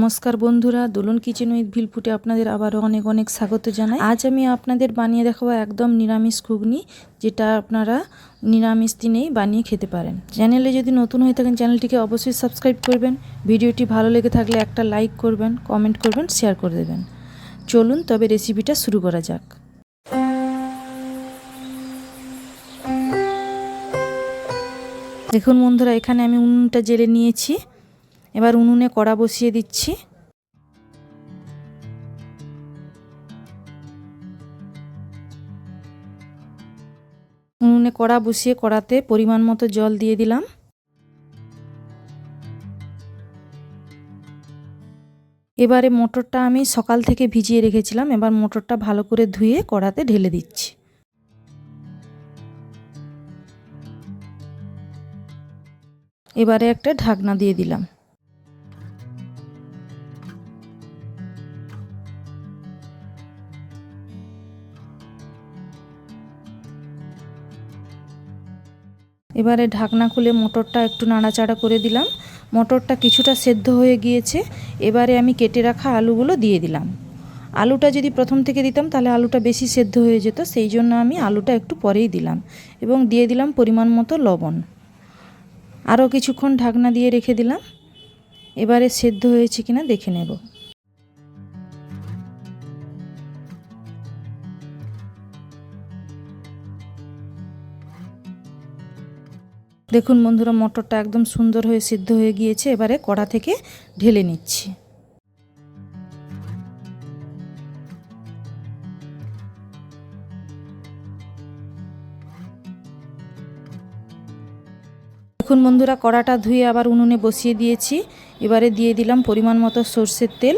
নমস্কার বন্ধুরা, দোলন kitchen with ভিলফুটে আপনাদের আবারও অনেক অনেক স্বাগত জানাই। আজ আমি আপনাদের বানিয়ে দেখাবো একদম নিরামিষ ঘুগনি, যেটা আপনারা নিরামিষ দিনেই বানিয়ে খেতে পারেন। চ্যানেলে যদি নতুন হয়ে থাকেন চ্যানেলটিকে অবশ্যই সাবস্ক্রাইব করবেন। ভিডিওটি ভালো লেগে থাকলে একটা লাইক করবেন, কমেন্ট করবেন, শেয়ার করে দেবেন। চলুন তবে রেসিপিটা শুরু করা যাক। দেখুন বন্ধুরা, এখানে আমি উনুনটা জ্বেলে নিয়েছি। এবার উনুনে কড়া বসিয়ে দিচ্ছি। উনুনে কড়া বসিয়ে কড়াতে পরিমাণ মতো জল দিয়ে দিলাম। এবারে মটরটা আমি সকাল থেকে ভিজিয়ে রেখেছিলাম। এবার মটরটা ভালো করে ধুয়ে কড়াতে ঢেলে দিচ্ছি। এবারে একটা ঢাকনা দিয়ে দিলাম। এবারে ঢাকনা খুলে মটরটা একটু নাড়াচাড়া করে দিলাম। মটরটা কিছুটা সেদ্ধ হয়ে গিয়েছে। এবারে আমি কেটে রাখা আলুগুলো দিয়ে দিলাম। আলুটা যদি প্রথম থেকে দিতাম তাহলে আলুটা বেশি সেদ্ধ হয়ে যেত, সেই জন্য আমি আলুটা একটু পরেই দিলাম এবং দিয়ে দিলাম পরিমাণ মতো লবণ। আরও কিছুক্ষণ ঢাকনা দিয়ে রেখে দিলাম। এবারে সেদ্ধ হয়েছে কিনা দেখে নেব। দেখুন বন্ধুরা, মটরটা একদম সুন্দর হয়ে সিদ্ধ হয়ে গিয়েছে। এবারে কড়া থেকে ঢেলে নিচ্ছি। দেখুন বন্ধুরা, কড়াটা ধুয়ে আবার উনুনে বসিয়ে দিয়েছি। এবারে দিয়ে দিলাম পরিমাণ মতো সরষের তেল।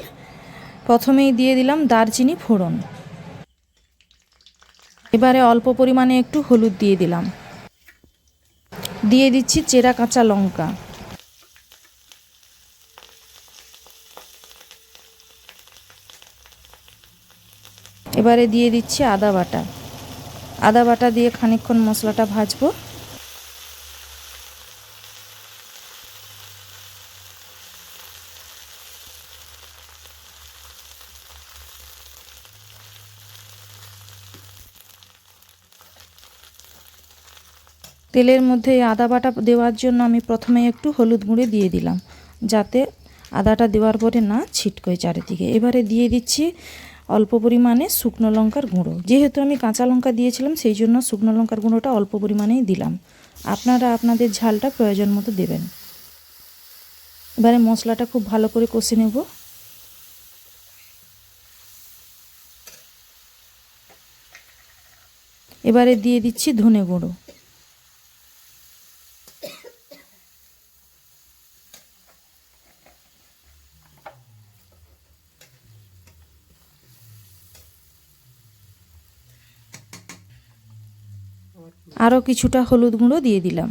প্রথমেই দিয়ে দিলাম দারচিনি ফোড়ন। এবারে অল্প পরিমাণে একটু হলুদ দিয়ে দিলাম। দিয়ে দিচ্ছি চেরা কাঁচা লঙ্কা। এবারে দিয়ে দিচ্ছি আদা বাটা। আদা বাটা দিয়ে খানিকক্ষণ মশলাটা ভাজবো। তেলের মধ্যে আদা বাটা দেওয়ার জন্য আমি প্রথমে একটু হলুদ গুঁড়ো দিয়ে দিলাম, যাতে আদাটা দেওয়ার পরে না ছিটকোয় চারিদিকে। এবারে দিয়ে দিচ্ছি অল্প পরিমাণে শুকনো লঙ্কার গুঁড়ো। যেহেতু আমি কাঁচা লঙ্কা দিয়েছিলাম সেই জন্য শুকনো লঙ্কার গুঁড়োটা অল্প পরিমাণেই দিলাম। আপনারা আপনাদের ঝালটা প্রয়োজন মতো দেবেন। এবারে মশলাটা খুব ভালো করে কষে নেব। এবারে দিয়ে দিচ্ছি ধনে গুঁড়ো। আরও কিছুটা হলুদ গুঁড়ো দিয়ে দিলাম।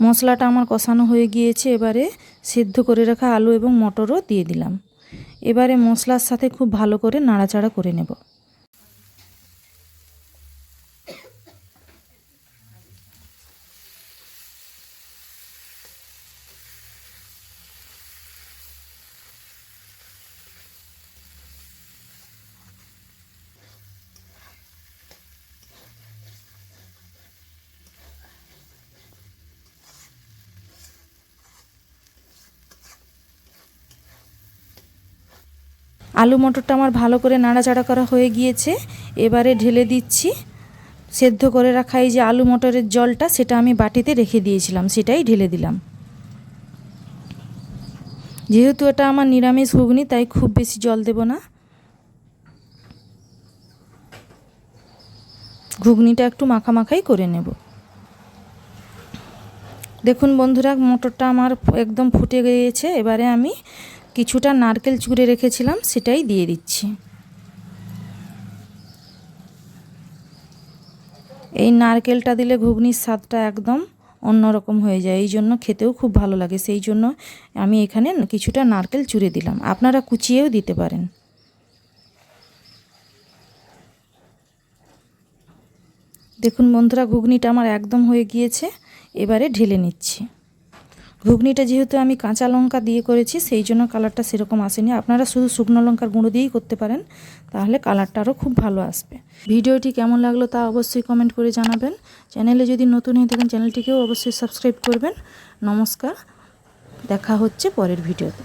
মশলাটা আমার কষানো হয়ে গিয়েছে। এবারে সিদ্ধ করে রাখা আলু এবং মটরও দিয়ে দিলাম। এবারে মশলার সাথে খুব ভালো করে নাড়াচাড়া করে নেব। আলু মটরটা আমার ভালো করে নাড়াচাড়া করা হয়ে গিয়েছে। এবারে ঢেলে দিচ্ছি সেদ্ধ করে রাখা এই যে আলু মটরের জলটা, সেটা আমি বাটিতে রেখে দিয়েছিলাম, সেটাই ঢেলে দিলাম। যেহেতু এটা আমার নিরামিষ ঘুগনি তাই খুব বেশি জল দেব না। ঘুগনিটা একটু মাখামাখাই করে নেব। দেখুন বন্ধুরা, মটরটা আমার একদম ফুটে গিয়েছে। এবারে আমি কিছুটা নারকেল চুড়ে রেখেছিলাম, সেটাই দিয়ে দিচ্ছি। এই নারকেলটা দিলে ঘুগনির স্বাদটা একদম অন্যরকম হয়ে যায়, এই জন্য খেতেও খুব ভালো লাগে। সেই জন্য আমি এখানে কিছুটা নারকেল চুড়ে দিলাম, আপনারা কুচিয়েও দিতে পারেন। দেখুন বন্ধুরা, ঘুগনিটা আমার একদম হয়ে গিয়েছে। এবারে ঢেলে নিচ্ছি। ঘুগনিটা যেহেতু আমি কাঁচা লঙ্কা দিয়ে করেছি সেই জন্য কালারটা সেরকম আসেনি। আপনারা শুধু শুকনো লঙ্কার গুঁড়ো দিয়েই করতে পারেন, তাহলে কালারটা আরও খুব ভালো আসবে। ভিডিওটি কেমন লাগলো তা অবশ্যই কমেন্ট করে জানাবেন। চ্যানেলে যদি নতুন হয়ে থাকেন চ্যানেলটিকেও অবশ্যই সাবস্ক্রাইব করবেন। নমস্কার, দেখা হচ্ছে পরের ভিডিওতে।